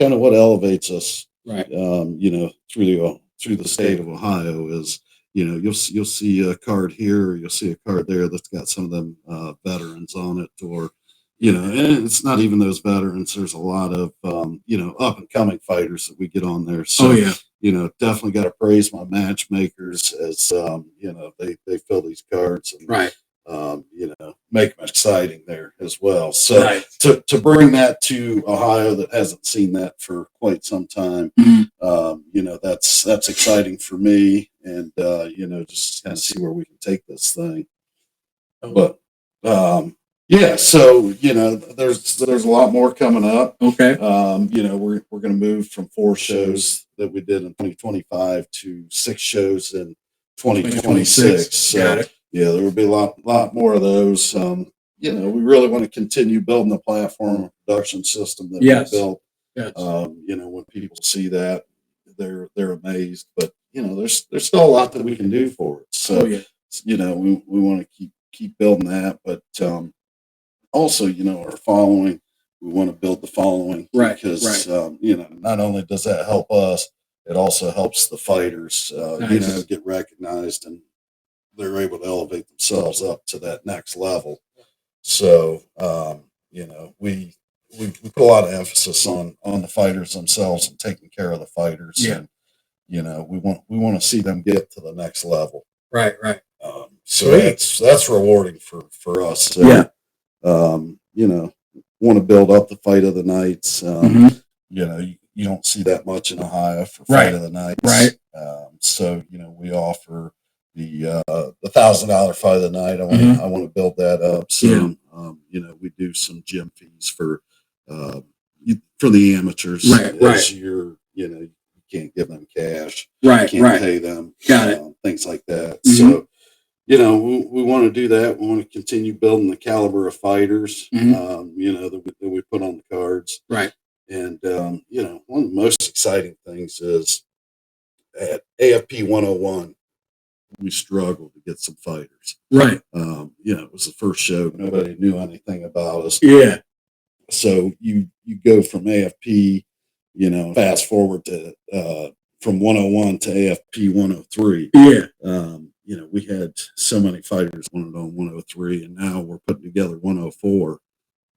kind of what elevates us, right? Through the state of Ohio is, you'll see a card here, or you'll see a card there that's got some of them veterans on it, or, and it's not even those veterans. There's a lot of, up and coming fighters that we get on there. So, definitely got to praise my matchmakers as, they fill these cards and, right. Make them exciting there as well. So to bring that to Ohio that hasn't seen that for quite some time, that's exciting for me, and just kind of see where we can take this thing. But yeah, so there's a lot more coming up. Okay. We're going to move from 4 shows that we did in 2025 to 6 shows in 2026. So yeah, there will be a lot more of those. We really want to continue building the platform and production system that we built. Yes. When people see that, they're amazed. But there's still a lot that we can do for it. So we want to keep building that. But also, our following, we want to build the following, because not only does that help us, it also helps the fighters, get recognized, and they're able to elevate themselves up to that next level. So, we put a lot of emphasis on the fighters themselves and taking care of the fighters. Yeah. And, we want to see them get to the next level. Right. So that's rewarding for us. So, want to build up the fight of the nights. You don't see that much in Ohio for fight of the nights. Right. So, we offer the $1,000 fight of the night. I want to build that up. So, we do some gym fees for the amateurs. Right. You can't give them cash. Right. You can't pay them. Got it. Things like that. So, we want to do that. We want to continue building the caliber of fighters, that we put on the cards. Right. And, one of the most exciting things is at AFP 101, we struggled to get some fighters. Right. It was the first show. Nobody knew anything about us. Yeah. So you go from AFP, fast forward to from 101 to AFP 103. Yeah. We had so many fighters wanted on 103, and now we're putting together 104.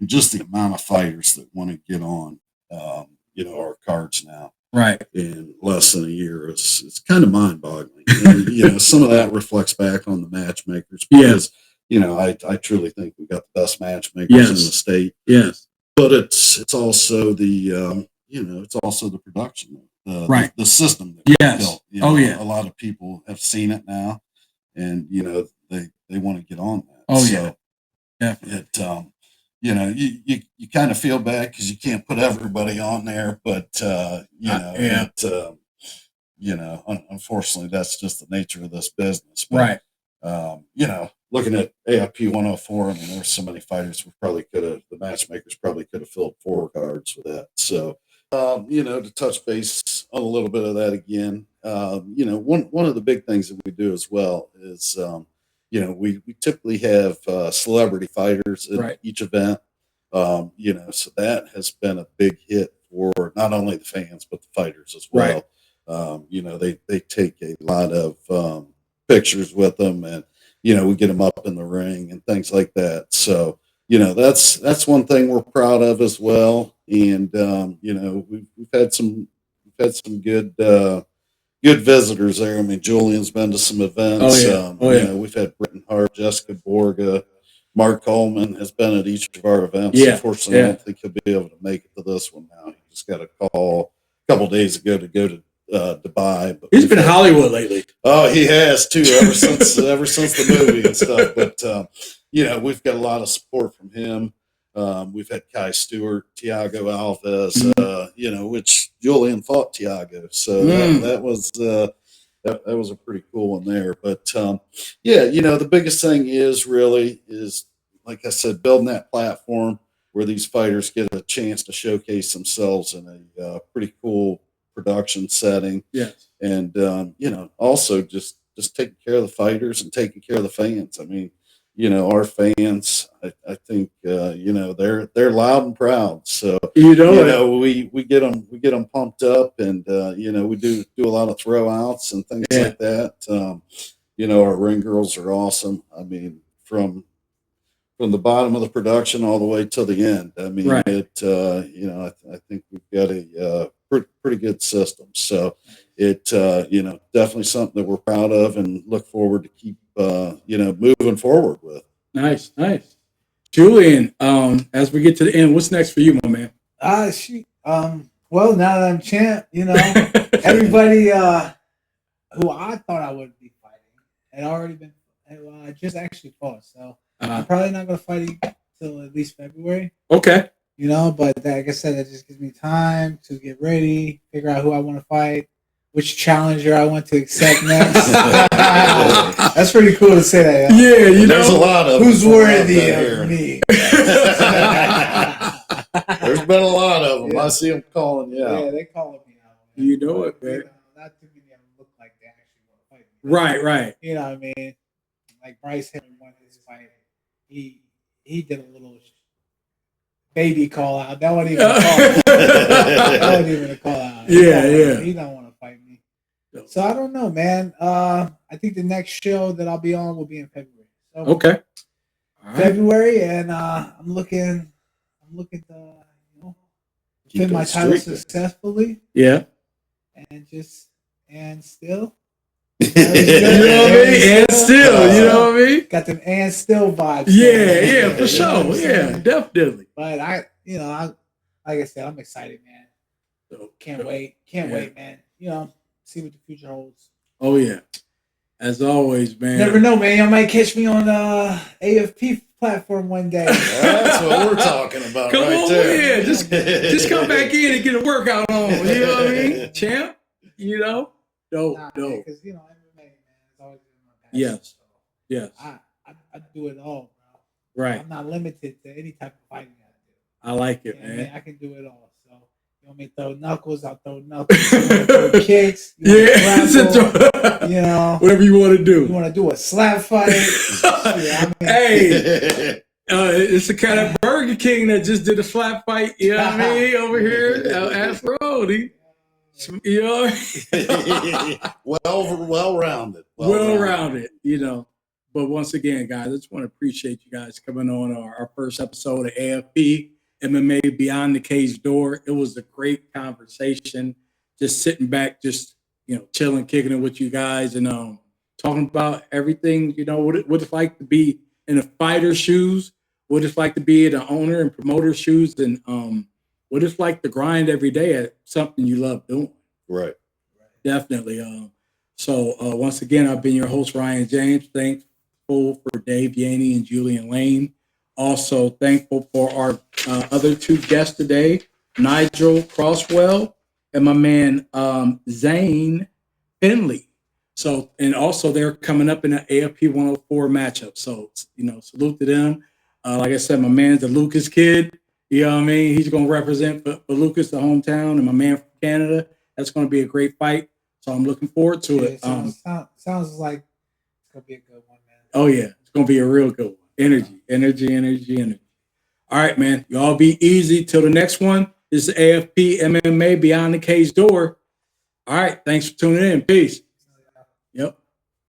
And just the amount of fighters that want to get on, our cards now. Right. In less than a year, it's kind of mind-boggling. And, some of that reflects back on the matchmakers, because I truly think we've got the best matchmakers in the state. Yes. But it's also the it's also the production, the system that we built. A lot of people have seen it now, and they want to get on that. Definitely. You kind of feel bad because you can't put everybody on there, but unfortunately, that's just the nature of this business. But, looking at AFP 104, there's so many fighters the matchmakers probably could have filled 4 cards with that. So, to touch base on a little bit of that again, one of the big things that we do as well is, we typically have celebrity fighters at each event. So that has been a big hit for not only the fans but the fighters as well. They take a lot of pictures with them, and we get them up in the ring and things like that. So that's one thing we're proud of as well. And we've had some good visitors there. Julian's been to some events. We've had Britton Hart, Jessica Borga, Mark Coleman has been at each of our events. Unfortunately, I don't think he'll be able to make it to this one now. He just got a call a couple days ago to go to Dubai. But he's been in Hollywood lately. Oh, he has too, ever since the movie and stuff. But we've got a lot of support from him. We've had Kai Stewart, Tiago Alves, which Julian fought Tiago. So that was a pretty cool one there. But the biggest thing is like I said, building that platform where these fighters get a chance to showcase themselves in a pretty cool production setting. Yes. And also just taking care of the fighters and taking care of the fans. Our fans, I think, they're loud and proud. So, we get them pumped up, and, we do a lot of throwouts and things like that. Our ring girls are awesome. From the bottom of the production all the way to the end. I think we've got a pretty good system. So definitely something that we're proud of and look forward to keep, moving forward with. Nice. Julian, as we get to the end, what's next for you, my man? Well, now that I'm champ, everybody who I thought I would be fighting had already been. I just actually fought. So I'm probably not gonna fight him till at least February. Okay. You know, but like I said, that just gives me time to get ready, figure out who I want to fight, which challenger I want to accept next. That's pretty cool to say that. Yeah, you There's know a lot of Who's them worthy out of there. me? There's been a lot of them. Yeah. I see them calling you out. Yeah, they calling me out. Man. You know it, But, man. you know, not too many of them look like they actually want to fight me. Right. You know what I mean? Like Bryce Henry won his fight. He did a little baby call out. That wasn't even a call out. That wasn't even a call out. He don't want to fight me. So I don't know, man. I think the next show that I'll be on will be in February. So Okay. All right. February, and I'm looking to defend my title successfully. Yeah. And still. You know what I mean? And still, you know what I mean? Got them and still vibes. Yeah, for sure. Yeah, definitely. But like I said, I'm excited, man. Can't wait, man. You know, see what the future holds. Oh yeah. As always, man. Never know, man. Y'all might catch me on AFP platform one day. That's what we're talking about. Come right on, there. yeah. Just come back in and get a workout on. You know what I mean? Champ, you know? Dope. Because MMA, man, it's always been my passion. Yes. So Yes. I do it all, bro. Right. I'm not limited to any type of fighting I do. I like it, You know what I man. mean? I can do it all. So you want me to throw knuckles? I'll throw knuckles. You want me to throw kicks? Yeah. You know, Whatever you want to do. you want to do a slap fight? Hey. It's the kind of Burger King that just did a slap fight, you know what I mean, over here at Road. You know, well-rounded. Well-rounded, you know. But once again, guys, I just want to appreciate you guys coming on our first episode of AFP MMA Beyond the Cage Door. It was a great conversation. Just sitting back, just chilling, kicking it with you guys, and talking about everything. You know what it's like to be in a fighter's shoes, what it's like to be in an owner and promoter's shoes, and what it's like to grind every day at something you love doing. Right. Definitely. So once again, I've been your host, Ryan James. Thankful for Dave Yaney and Julian Lane. Also thankful for our other two guests today, Nigel Crosswell and my man Zane Finley. So, and also they're coming up in the AFP 104 matchup. So, salute to them. Like I said, my man's the Lucas kid. You know what I mean? He's going to represent for Lucas, the hometown, and my man from Canada. That's going to be a great fight. So I'm looking forward to it. Sounds like it's going to be a good one, man. Oh, yeah. It's going to be a real good one. Energy. All right, man. Y'all be easy till the next one. This is AFP MMA Beyond the Cage Door. All right. Thanks for tuning in. Peace. Yep.